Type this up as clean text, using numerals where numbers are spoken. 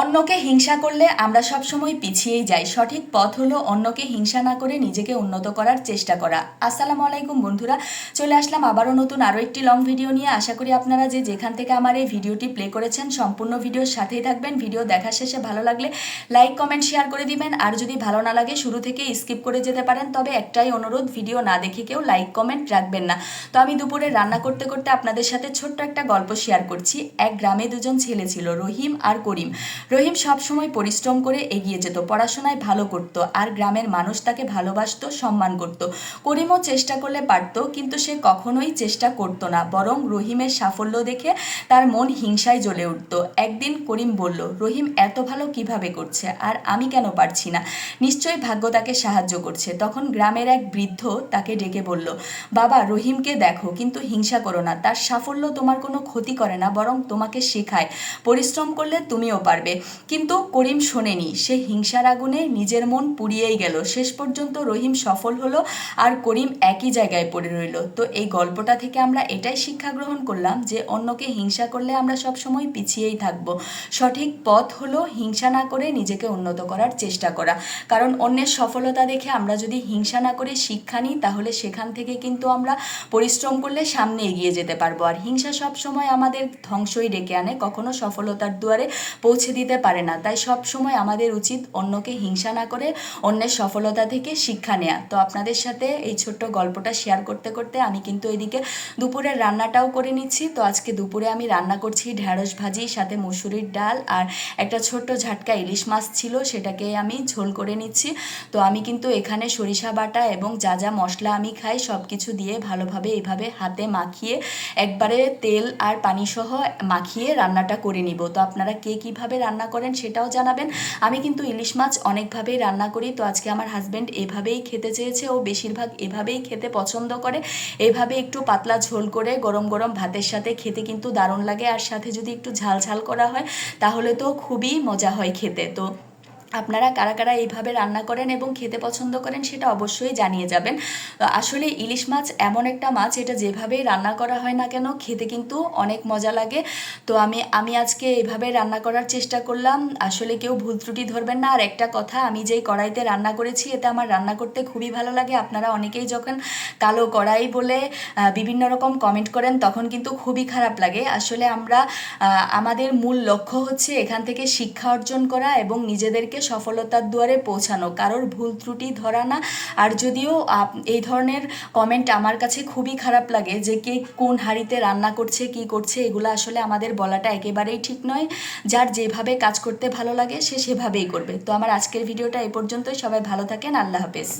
অন্যকে হিংসা করলে আমরা সব সময় পিছিয়েই যাই। সঠিক পথ হলো অন্যকে হিংসা না করে নিজেকে উন্নত করার চেষ্টা করা। আসসালামু আলাইকুম বন্ধুরা, চলে আসলাম আবারও নতুন আরও একটি লং ভিডিও নিয়ে। আশা করি আপনারা যে যেখান থেকে আমার এই ভিডিওটি প্লে করেছেন সম্পূর্ণ ভিডিওর সাথেই থাকবেন। ভিডিও দেখার শেষে ভালো লাগলে লাইক কমেন্ট শেয়ার করে দিবেন, আর যদি ভালো না লাগে শুরু থেকে স্কিপ করে যেতে পারেন। তবে একটাই অনুরোধ, ভিডিও না দেখে কেউ লাইক কমেন্ট রাখবেন না। তো আমি দুপুরে রান্না করতে করতে আপনাদের সাথে ছোট্ট একটা গল্প শেয়ার করছি। এক গ্রামে দুজন ছেলে ছিল, রহিম আর করিম। রহিম সবসময় পরিশ্রম করে এগিয়ে যেত, পড়াশোনায় ভালো করত, আর গ্রামের মানুষ তাকে ভালোবাসতো, সম্মান করত। করিমও চেষ্টা করলে পারত, কিন্তু সে কখনোই চেষ্টা করত না, বরং রহিমের সাফল্য দেখে তার মন হিংসায় জ্বলে উঠত। একদিন করিম বলল, রহিম এত ভালো কিভাবে করছে, আর আমি কেন পারছি না? নিশ্চয়ই ভাগ্য তাকে সাহায্য করছে। তখন গ্রামের এক বৃদ্ধ তাকে ডেকে বলল, বাবা, রহিমকে দেখো, কিন্তু হিংসা করো না। তার সাফল্য তোমার কোনো ক্ষতি করে না, বরং তোমাকে শেখায় পরিশ্রম করলে তুমিও পারবে। কিন্তু করিম শোনেনি, সে হিংসার আগুনে নিজের মন পুড়িয়েই গেল। শেষ পর্যন্ত রহিম সফল হলো, আর করিম একই জায়গায় পড়ে রইল। তো এই গল্পটা থেকে আমরা এটাই শিক্ষা গ্রহণ করলাম যে অন্যকে হিংসা করলে আমরা সব সময় পিছিয়েই থাকব। সঠিক পথ হলো হিংসা না করে নিজেকে উন্নত করার চেষ্টা করা। কারণ অন্যের সফলতা দেখে আমরা যদি হিংসা না করে শিক্ষা নিই, তাহলে সেখান থেকে কিন্তু আমরা পরিশ্রম করলে সামনে এগিয়ে যেতে পারবো। আর হিংসা সব সময় আমাদের ধ্বংসই ডেকে আনে, কখনো সফলতার দুয়ারে পৌঁছে দিতে পারে না। তাই সব সময় আমাদের উচিত অন্যকে হিংসা না করে অন্যের সফলতা থেকে শিক্ষা নেওয়া। তো আপনাদের সাথে এই ছোট্ট গল্পটা শেয়ার করতে করতে আমি কিন্তু এদিকে দুপুরের রান্নাটাও করে নিচ্ছি। তো আজকে দুপুরে আমি রান্না করছি ঢ্যাঁড়স ভাজি, সাথে মুসুরির ডাল, আর একটা ছোট্ট ঝাটকা ইলিশ মাছ ছিল, সেটাকে আমি ঝোল করে নিচ্ছি। তো আমি কিন্তু এখানে সরিষা বাটা এবং যা যা মশলা আমি খাই সব কিছু দিয়ে ভালোভাবে এভাবে হাতে মাখিয়ে একবারে তেল আর পানি সহ মাখিয়ে রান্নাটা করে নিব। তো আপনারা কে কীভাবে রান্না করেন সেটাও জানাবেন। আমি কিন্তু ইলিশ মাছ অনেকভাবেই রান্না করি। তো আজকে আমার হাজব্যান্ড এভাবেই খেতে চেয়েছে, ও বেশিরভাগ এভাবেই খেতে পছন্দ করে। এভাবে একটু পাতলা ঝোল করে গরম গরম ভাতের সাথে খেতে কিন্তু দারুণ লাগে, আর সাথে যদি একটু ঝাল ঝাল করা হয় তাহলে তো খুবই মজা হয় খেতে। তো আপনারা কারা কারা এইভাবে রান্না করেন এবং খেতে পছন্দ করেন সেটা অবশ্যই জানিয়ে যাবেন। আসলে ইলিশ মাছ এমন একটা মাছ, এটা যেভাবেই রান্না করা হয় না কেন খেতে কিন্তু অনেক মজা লাগে। তো আমি আজকে এইভাবে রান্না করার চেষ্টা করলাম। আসলে কেউ ভুল ত্রুটি ধরবেন না। আর একটা কথা, আমি যেই কড়াইতে রান্না করেছি এতে আমার রান্না করতে খুবই ভালো লাগে। আপনারা অনেকেই যখন কালো কড়াই বলে বিভিন্ন রকম কমেন্ট করেন তখন কিন্তু খুবই খারাপ লাগে। আসলে আমরা আমাদের মূল লক্ষ্য হচ্ছে এখান থেকে শিক্ষা অর্জন করা এবং নিজেদেরকে সফলতার দুয়ারে পৌঁছানো, কারোর ভুল ত্রুটি ধরা না। আর যদিও এই ধরনের কমেন্ট আমার কাছে খুবই খারাপ লাগে যে কে কোন হাঁড়িতে রান্না করছে, কি করছে, এগুলো আসলে আমাদের বলাটা একেবারেই ঠিক নয়। যার যেভাবে কাজ করতে ভালো লাগে সে সেভাবেই করবে। তো আমার আজকের ভিডিওটা এ পর্যন্তই। সবাই ভালো থাকেন, আল্লাহ হাফেজ।